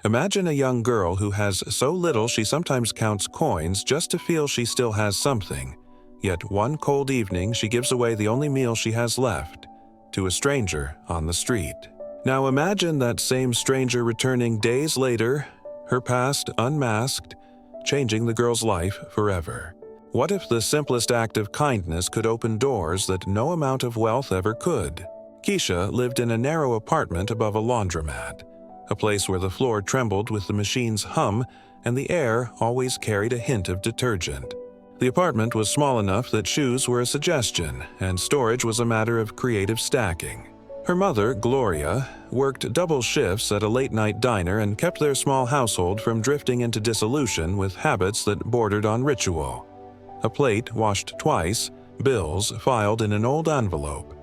Imagine a young girl who has so little she sometimes counts coins just to feel she still has something. Yet one cold evening she gives away the only meal she has left to a stranger on the street. Now imagine that same stranger returning days later, her past unmasked, changing the girl's life forever. What if the simplest act of kindness could open doors that no amount of wealth ever could? Keisha lived in a narrow apartment above a laundromat, a place where the floor trembled with the machine's hum and the air always carried a hint of detergent. The apartment was small enough that shoes were a suggestion and storage was a matter of creative stacking. Her mother, Gloria, worked double shifts at a late-night diner and kept their small household from drifting into dissolution with habits that bordered on ritual. A plate washed twice, bills filed in an old envelope,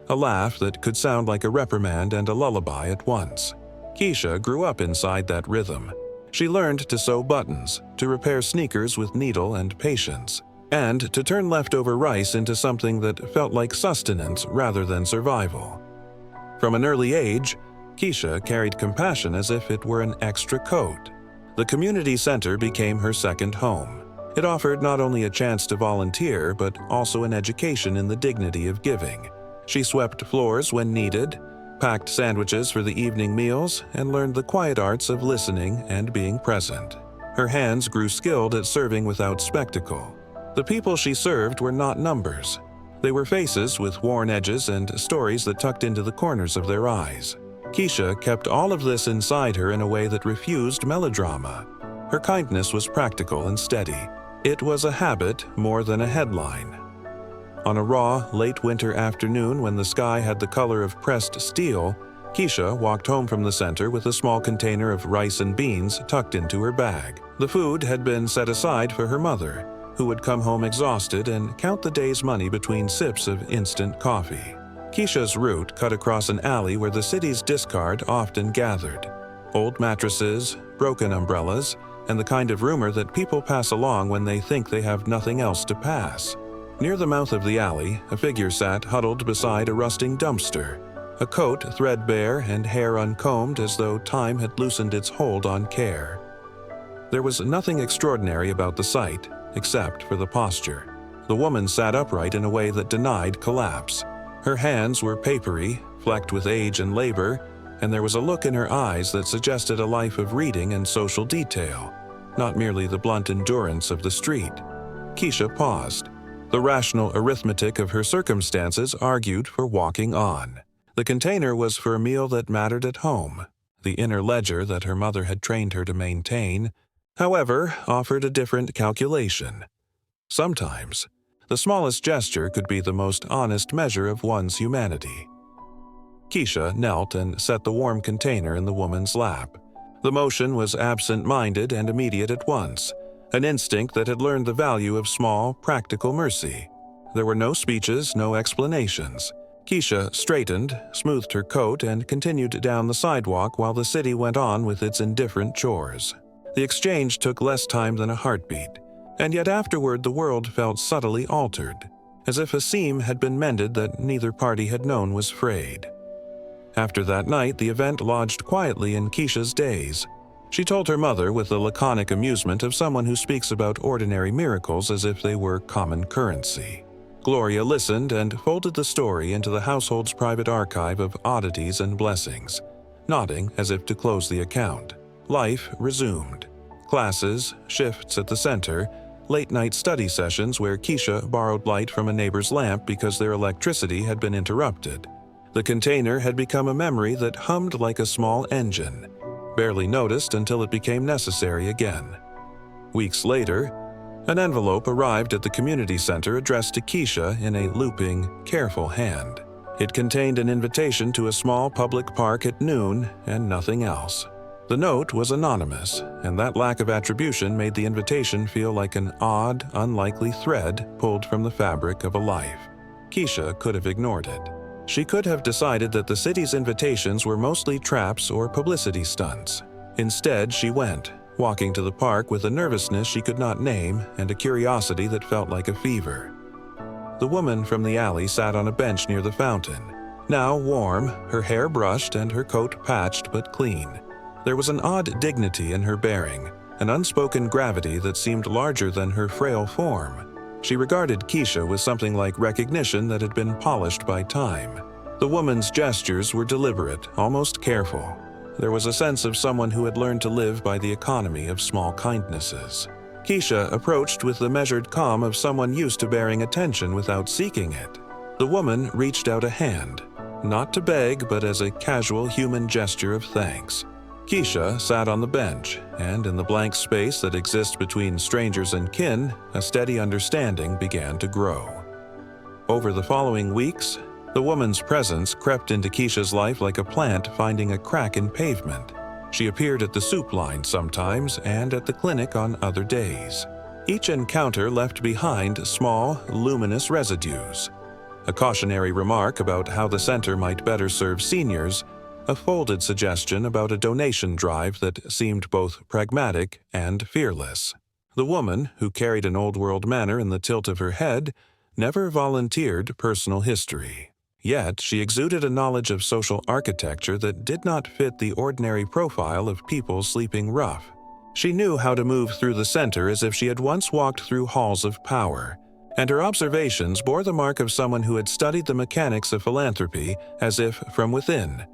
a laugh that could sound like a reprimand and a lullaby at once. Keisha grew up inside that rhythm. She learned to sew buttons, to repair sneakers with needle and patience, and to turn leftover rice into something that felt like sustenance rather than survival. From an early age, Keisha carried compassion as if it were an extra coat. The community center became her second home. It offered not only a chance to volunteer, but also an education in the dignity of giving. She swept floors when needed, packed sandwiches for the evening meals, and learned the quiet arts of listening and being present. Her hands grew skilled at serving without spectacle. The people she served were not numbers. They were faces with worn edges and stories that tucked into the corners of their eyes. Keisha kept all of this inside her in a way that refused melodrama. Her kindness was practical and steady. It was a habit more than a headline. On a raw, late winter afternoon when the sky had the color of pressed steel, Keisha walked home from the center with a small container of rice and beans tucked into her bag. The food had been set aside for her mother, who would come home exhausted and count the day's money between sips of instant coffee. Keisha's route cut across an alley where the city's discard often gathered. Old mattresses, broken umbrellas, and the kind of rumor that people pass along when they think they have nothing else to pass. Near the mouth of the alley, a figure sat huddled beside a rusting dumpster, a coat threadbare and hair uncombed as though time had loosened its hold on care. There was nothing extraordinary about the sight, except for the posture. The woman sat upright in a way that denied collapse. Her hands were papery, flecked with age and labor, and there was a look in her eyes that suggested a life of reading and social detail, not merely the blunt endurance of the street. Keisha paused. The rational arithmetic of her circumstances argued for walking on. The container was for a meal that mattered at home. The inner ledger that her mother had trained her to maintain, however, offered a different calculation. Sometimes, the smallest gesture could be the most honest measure of one's humanity. Keisha knelt and set the warm container in the woman's lap. The motion was absent-minded and immediate at once, an instinct that had learned the value of small, practical mercy. There were no speeches, no explanations. Keisha straightened, smoothed her coat, and continued down the sidewalk while the city went on with its indifferent chores. The exchange took less time than a heartbeat, and yet afterward the world felt subtly altered, as if a seam had been mended that neither party had known was frayed. After that night, the event lodged quietly in Keisha's days. She told her mother with the laconic amusement of someone who speaks about ordinary miracles as if they were common currency. Gloria listened and folded the story into the household's private archive of oddities and blessings, nodding as if to close the account. Life resumed. Classes, shifts at the center, late-night study sessions where Keisha borrowed light from a neighbor's lamp because their electricity had been interrupted. The container had become a memory that hummed like a small engine, barely noticed until it became necessary again. Weeks later, an envelope arrived at the community center addressed to Keisha in a looping, careful hand. It contained an invitation to a small public park at noon and nothing else. The note was anonymous, and that lack of attribution made the invitation feel like an odd, unlikely thread pulled from the fabric of a life. Keisha could have ignored it. She could have decided that the city's invitations were mostly traps or publicity stunts. Instead, she went, walking to the park with a nervousness she could not name and a curiosity that felt like a fever. The woman from the alley sat on a bench near the fountain, now warm, her hair brushed and her coat patched but clean. There was an odd dignity in her bearing, an unspoken gravity that seemed larger than her frail form. She regarded Keisha with something like recognition that had been polished by time. The woman's gestures were deliberate, almost careful. There was a sense of someone who had learned to live by the economy of small kindnesses. Keisha approached with the measured calm of someone used to bearing attention without seeking it. The woman reached out a hand, not to beg but as a casual human gesture of thanks. Keisha sat on the bench, and in the blank space that exists between strangers and kin, a steady understanding began to grow. Over the following weeks, the woman's presence crept into Keisha's life like a plant finding a crack in pavement. She appeared at the soup line sometimes and at the clinic on other days. Each encounter left behind small, luminous residues. A cautionary remark about how the center might better serve seniors, a folded suggestion about a donation drive that seemed both pragmatic and fearless. The woman, who carried an old-world manner in the tilt of her head, never volunteered personal history. Yet she exuded a knowledge of social architecture that did not fit the ordinary profile of people sleeping rough. She knew how to move through the center as if she had once walked through halls of power, and her observations bore the mark of someone who had studied the mechanics of philanthropy as if from within.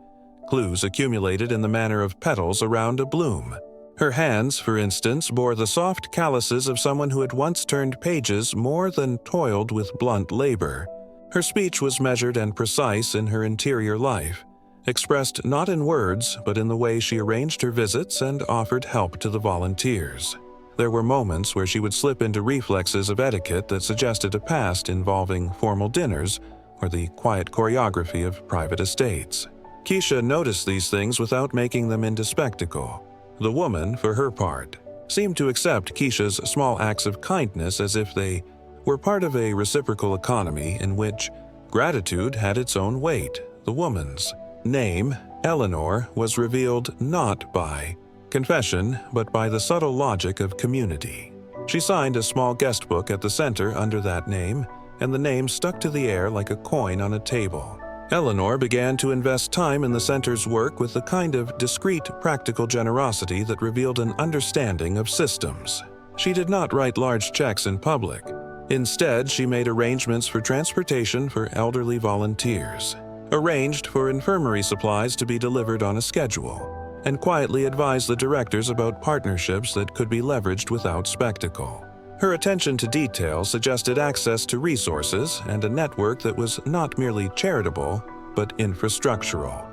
Clues accumulated in the manner of petals around a bloom. Her hands, for instance, bore the soft calluses of someone who had once turned pages more than toiled with blunt labor. Her speech was measured and precise in her interior life, expressed not in words but in the way she arranged her visits and offered help to the volunteers. There were moments where she would slip into reflexes of etiquette that suggested a past involving formal dinners or the quiet choreography of private estates. Keisha noticed these things without making them into spectacle. The woman, for her part, seemed to accept Keisha's small acts of kindness as if they were part of a reciprocal economy in which gratitude had its own weight. The woman's name, Eleanor, was revealed not by confession but by the subtle logic of community. She signed a small guest book at the center under that name, and the name stuck to the air like a coin on a table. Eleanor began to invest time in the center's work with the kind of discreet, practical generosity that revealed an understanding of systems. She did not write large checks in public. Instead, she made arrangements for transportation for elderly volunteers, arranged for infirmary supplies to be delivered on a schedule, and quietly advised the directors about partnerships that could be leveraged without spectacle. Her attention to detail suggested access to resources and a network that was not merely charitable, but infrastructural.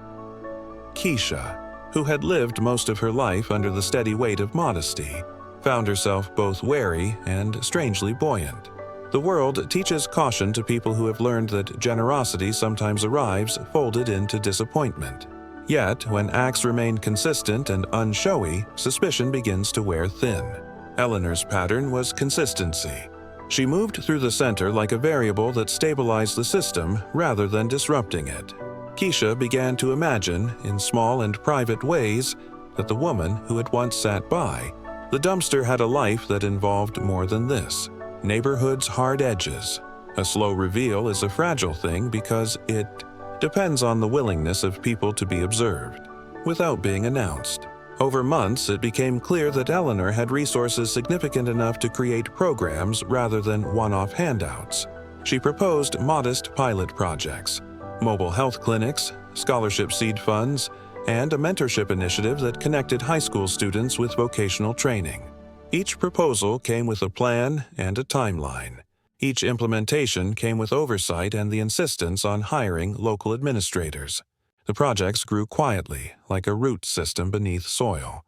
Keisha, who had lived most of her life under the steady weight of modesty, found herself both wary and strangely buoyant. The world teaches caution to people who have learned that generosity sometimes arrives folded into disappointment. Yet, when acts remain consistent and unshowy, suspicion begins to wear thin. Eleanor's pattern was consistency. She moved through the center like a variable that stabilized the system rather than disrupting it. Keisha began to imagine, in small and private ways, that the woman who had once sat by the dumpster had a life that involved more than this. Neighborhood's hard edges. A slow reveal is a fragile thing because it depends on the willingness of people to be observed, without being announced. Over months, it became clear that Eleanor had resources significant enough to create programs rather than one-off handouts. She proposed modest pilot projects, mobile health clinics, scholarship seed funds, and a mentorship initiative that connected high school students with vocational training. Each proposal came with a plan and a timeline. Each implementation came with oversight and the insistence on hiring local administrators. The projects grew quietly, like a root system beneath soil.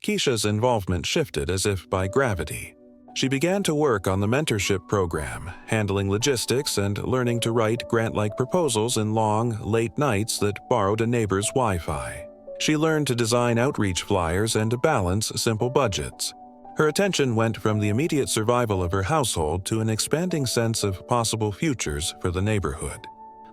Keisha's involvement shifted as if by gravity. She began to work on the mentorship program, handling logistics and learning to write grant-like proposals in long, late nights that borrowed a neighbor's Wi-Fi. She learned to design outreach flyers and to balance simple budgets. Her attention went from the immediate survival of her household to an expanding sense of possible futures for the neighborhood.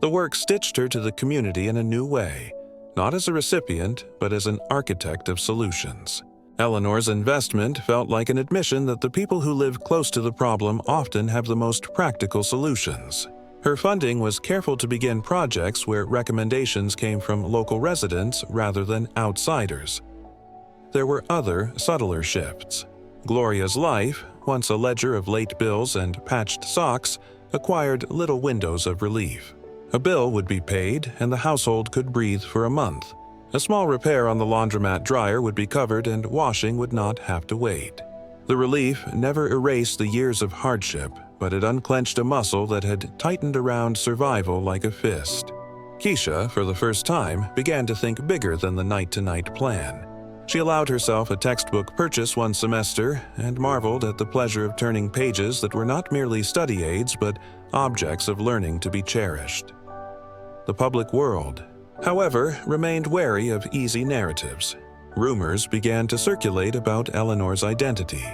The work stitched her to the community in a new way, not as a recipient, but as an architect of solutions. Eleanor's investment felt like an admission that the people who live close to the problem often have the most practical solutions. Her funding was careful to begin projects where recommendations came from local residents rather than outsiders. there were other, subtler shifts. Gloria's life, once a ledger of late bills and patched socks, acquired little windows of relief. A bill would be paid, and the household could breathe for a month. A small repair on the laundromat dryer would be covered, and washing would not have to wait. The relief never erased the years of hardship, but it unclenched a muscle that had tightened around survival like a fist. Keisha, for the first time, began to think bigger than the night-to-night plan. She allowed herself a textbook purchase one semester and marveled at the pleasure of turning pages that were not merely study aids but objects of learning to be cherished. The public world, however, remained wary of easy narratives. Rumors began to circulate about Eleanor's identity.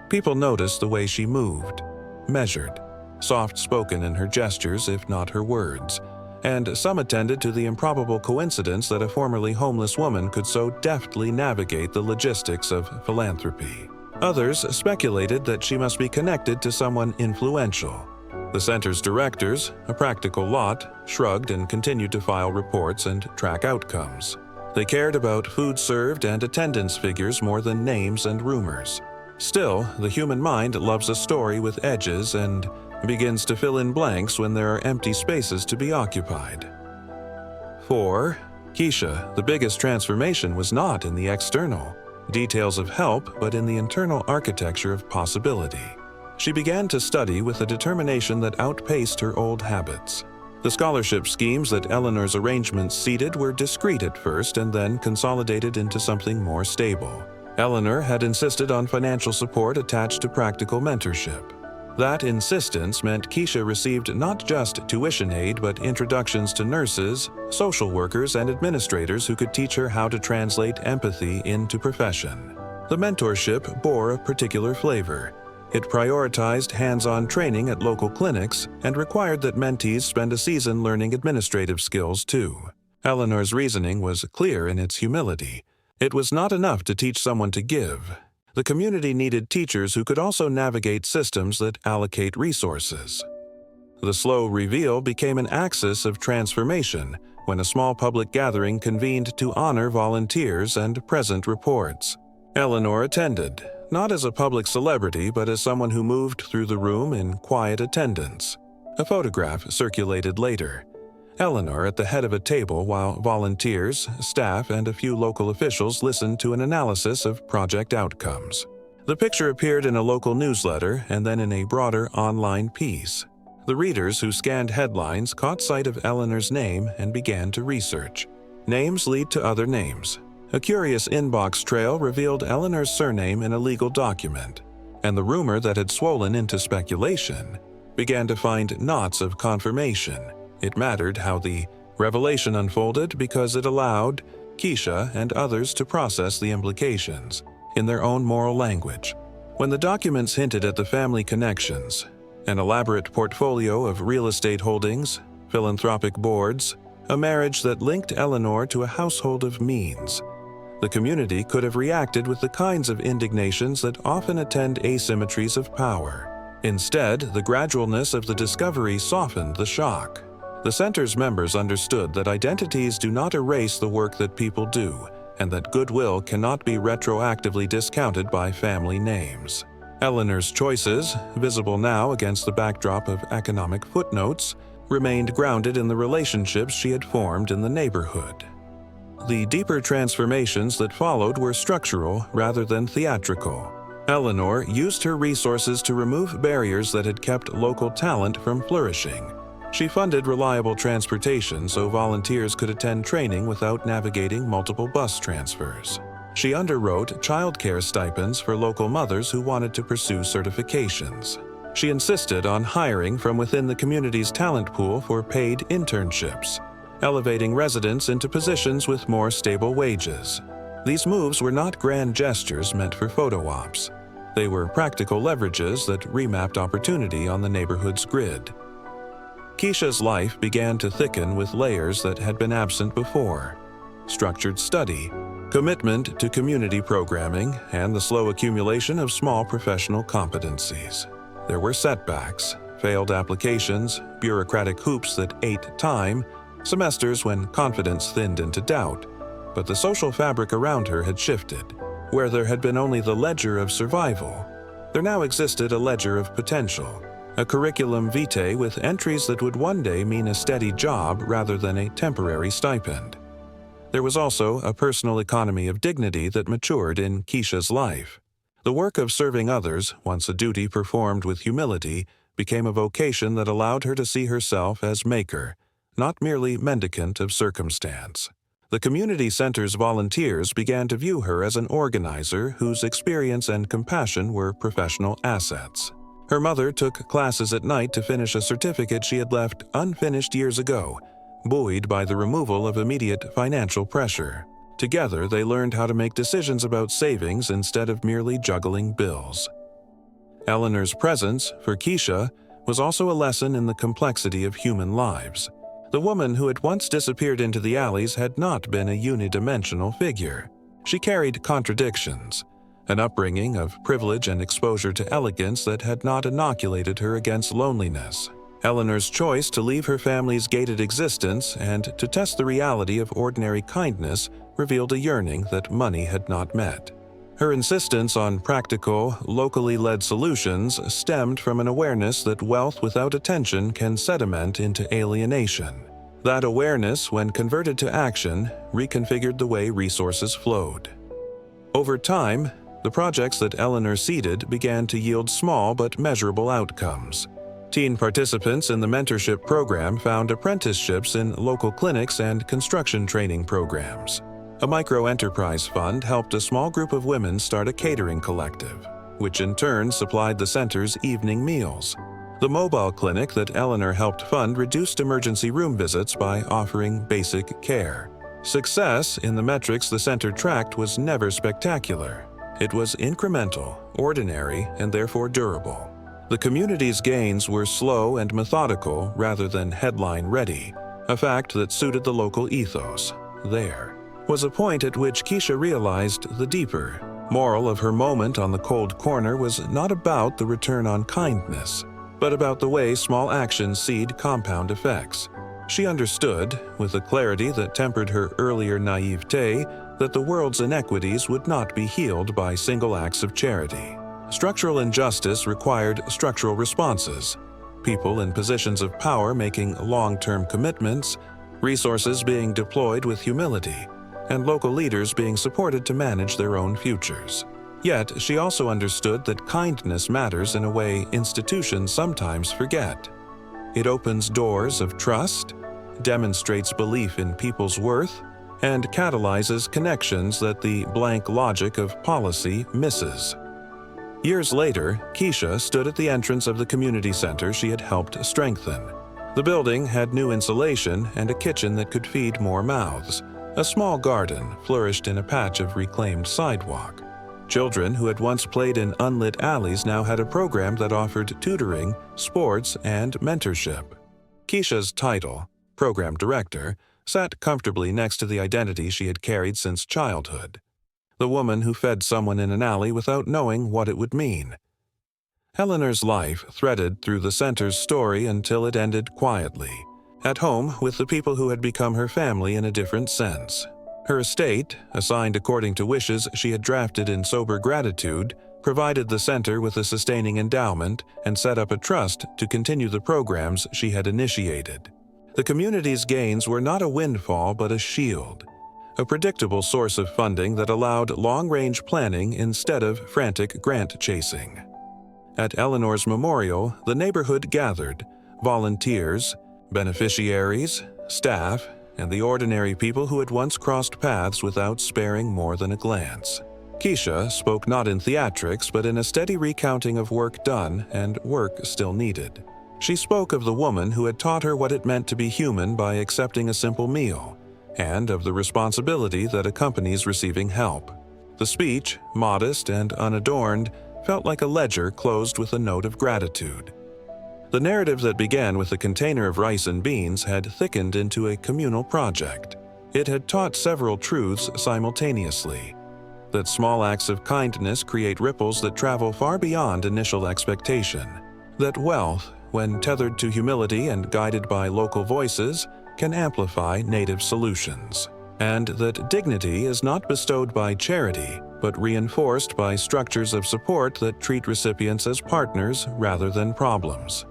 People noticed the way she moved, measured, soft-spoken in her gestures if not her words, and some attended to the improbable coincidence that a formerly homeless woman could so deftly navigate the logistics of philanthropy. Others speculated that she must be connected to someone influential. The center's directors, a practical lot, shrugged and continued to file reports and track outcomes. They cared about food served and attendance figures more than names and rumors. Still, the human mind loves a story with edges and begins to fill in blanks when there are empty spaces to be occupied. For Keisha, the biggest transformation was not in the external details of help, but in the internal architecture of possibility. She began to study with a determination that outpaced her old habits. The scholarship schemes that Eleanor's arrangements seeded were discreet at first and then consolidated into something more stable. Eleanor had insisted on financial support attached to practical mentorship. That insistence meant Keisha received not just tuition aid but introductions to nurses, social workers, and administrators who could teach her how to translate empathy into profession. The mentorship bore a particular flavor. It prioritized hands-on training at local clinics and required that mentees spend a season learning administrative skills too. Eleanor's reasoning was clear in its humility. It was not enough to teach someone to give. The community needed teachers who could also navigate systems that allocate resources. The slow reveal became an axis of transformation when a small public gathering convened to honor volunteers and present reports. Eleanor attended, not as a public celebrity but as someone who moved through the room in quiet attendance. A photograph circulated later. Eleanor at the head of a table while volunteers, staff, and a few local officials listened to an analysis of project outcomes. The picture appeared in a local newsletter and then in a broader online piece. The readers who scanned headlines caught sight of Eleanor's name and began to research. Names lead to other names. A curious inbox trail revealed Eleanor's surname in a legal document, and the rumor that had swollen into speculation began to find knots of confirmation. It mattered how the revelation unfolded because it allowed Keisha and others to process the implications in their own moral language. When the documents hinted at the family connections, an elaborate portfolio of real estate holdings, philanthropic boards, a marriage that linked Eleanor to a household of means, the community could have reacted with the kinds of indignations that often attend asymmetries of power. Instead, the gradualness of the discovery softened the shock. The center's members understood that identities do not erase the work that people do, and that goodwill cannot be retroactively discounted by family names. Eleanor's choices, visible now against the backdrop of economic footnotes, remained grounded in the relationships she had formed in the neighborhood. The deeper transformations that followed were structural rather than theatrical. Eleanor used her resources to remove barriers that had kept local talent from flourishing. She funded reliable transportation so volunteers could attend training without navigating multiple bus transfers. She underwrote childcare stipends for local mothers who wanted to pursue certifications. She insisted on hiring from within the community's talent pool for paid internships, elevating residents into positions with more stable wages. These moves were not grand gestures meant for photo ops. They were practical leverages that remapped opportunity on the neighborhood's grid. Keisha's life began to thicken with layers that had been absent before: structured study, commitment to community programming, and the slow accumulation of small professional competencies. There were setbacks, failed applications, bureaucratic hoops that ate time, semesters when confidence thinned into doubt, but the social fabric around her had shifted. Where there had been only the ledger of survival, there now existed a ledger of potential, a curriculum vitae with entries that would one day mean a steady job rather than a temporary stipend. There was also a personal economy of dignity that matured in Keisha's life. The work of serving others, once a duty performed with humility, became a vocation that allowed her to see herself as maker, not merely mendicant of circumstance. The community center's volunteers began to view her as an organizer whose experience and compassion were professional assets. Her mother took classes at night to finish a certificate she had left unfinished years ago, buoyed by the removal of immediate financial pressure. Together, they learned how to make decisions about savings instead of merely juggling bills. Eleanor's presence, for Keisha, was also a lesson in the complexity of human lives. The woman who had once disappeared into the alleys had not been a unidimensional figure. She carried contradictions, an upbringing of privilege and exposure to elegance that had not inoculated her against loneliness. Eleanor's choice to leave her family's gated existence and to test the reality of ordinary kindness revealed a yearning that money had not met. Her insistence on practical, locally led solutions stemmed from an awareness that wealth without attention can sediment into alienation. That awareness, when converted to action, reconfigured the way resources flowed. Over time, the projects that Eleanor seeded began to yield small but measurable outcomes. Teen participants in the mentorship program found apprenticeships in local clinics and construction training programs. A micro-enterprise fund helped a small group of women start a catering collective, which in turn supplied the center's evening meals. The mobile clinic that Eleanor helped fund reduced emergency room visits by offering basic care. Success in the metrics the center tracked was never spectacular. It was incremental, ordinary, and therefore durable. The community's gains were slow and methodical rather than headline-ready, a fact that suited the local ethos. There was a point at which Keisha realized the deeper moral of her moment on the cold corner was not about the return on kindness, but about the way small actions seed compound effects. She understood, with a clarity that tempered her earlier naivete, that the world's inequities would not be healed by single acts of charity. Structural injustice required structural responses, people in positions of power making long-term commitments, resources being deployed with humility, and local leaders being supported to manage their own futures. Yet, she also understood that kindness matters in a way institutions sometimes forget. It opens doors of trust, demonstrates belief in people's worth, and catalyzes connections that the blank logic of policy misses. Years later, Keisha stood at the entrance of the community center she had helped strengthen. The building had new insulation and a kitchen that could feed more mouths. A small garden flourished in a patch of reclaimed sidewalk. Children who had once played in unlit alleys now had a program that offered tutoring, sports, and mentorship. Keisha's title, Program Director, sat comfortably next to the identity she had carried since childhood. The woman who fed someone in an alley without knowing what it would mean. Eleanor's life threaded through the center's story until it ended quietly, at home with the people who had become her family in a different sense. Her estate, assigned according to wishes she had drafted in sober gratitude, provided the center with a sustaining endowment and set up a trust to continue the programs she had initiated. The community's gains were not a windfall but a shield, a predictable source of funding that allowed long-range planning instead of frantic grant chasing. At Eleanor's memorial, the neighborhood gathered, volunteers, beneficiaries, staff, and the ordinary people who had once crossed paths without sparing more than a glance. Keisha spoke not in theatrics but in a steady recounting of work done and work still needed. She spoke of the woman who had taught her what it meant to be human by accepting a simple meal, and of the responsibility that accompanies receiving help. The speech, modest and unadorned, felt like a ledger closed with a note of gratitude. The narrative that began with a container of rice and beans had thickened into a communal project. It had taught several truths simultaneously: that small acts of kindness create ripples that travel far beyond initial expectation, that wealth, when tethered to humility and guided by local voices, can amplify native solutions, and that dignity is not bestowed by charity, but reinforced by structures of support that treat recipients as partners rather than problems.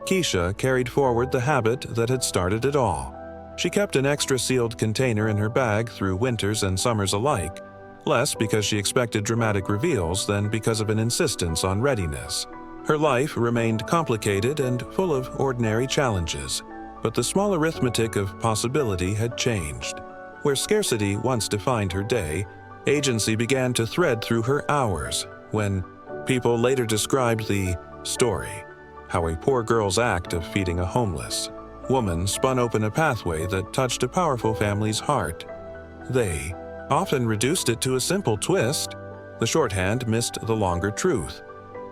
Keisha carried forward the habit that had started it all. She kept an extra sealed container in her bag through winters and summers alike, less because she expected dramatic reveals than because of an insistence on readiness. Her life remained complicated and full of ordinary challenges, but the small arithmetic of possibility had changed. Where scarcity once defined her day, agency began to thread through her hours when people later described the story, how a poor girl's act of feeding a homeless woman spun open a pathway that touched a powerful family's heart. They often reduced it to a simple twist. The shorthand missed the longer truth.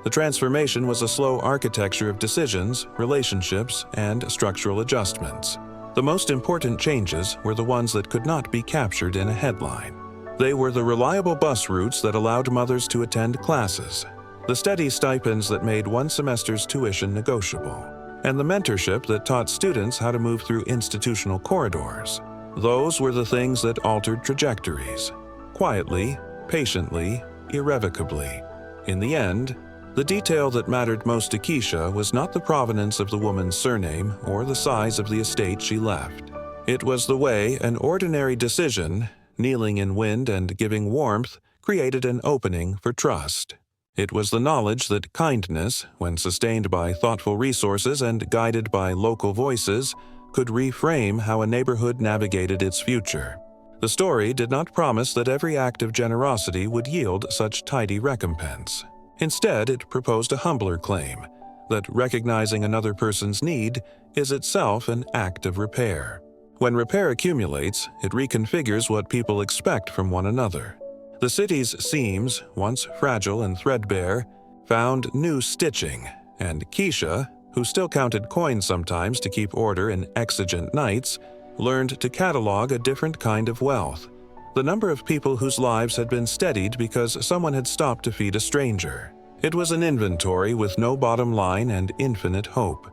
The transformation was a slow architecture of decisions, relationships, and structural adjustments. The most important changes were the ones that could not be captured in a headline. They were the reliable bus routes that allowed mothers to attend classes, the steady stipends that made one semester's tuition negotiable, and the mentorship that taught students how to move through institutional corridors. Those were the things that altered trajectories, quietly, patiently, irrevocably. In the end, the detail that mattered most to Keisha was not the provenance of the woman's surname or the size of the estate she left. It was the way an ordinary decision, kneeling in wind and giving warmth, created an opening for trust. It was the knowledge that kindness, when sustained by thoughtful resources and guided by local voices, could reframe how a neighborhood navigated its future. The story did not promise that every act of generosity would yield such tidy recompense. Instead, it proposed a humbler claim, that recognizing another person's need is itself an act of repair. When repair accumulates, it reconfigures what people expect from one another. The city's seams, once fragile and threadbare, found new stitching, and Keisha, who still counted coins sometimes to keep order in exigent nights, learned to catalog a different kind of wealth. The number of people whose lives had been steadied because someone had stopped to feed a stranger. It was an inventory with no bottom line and infinite hope.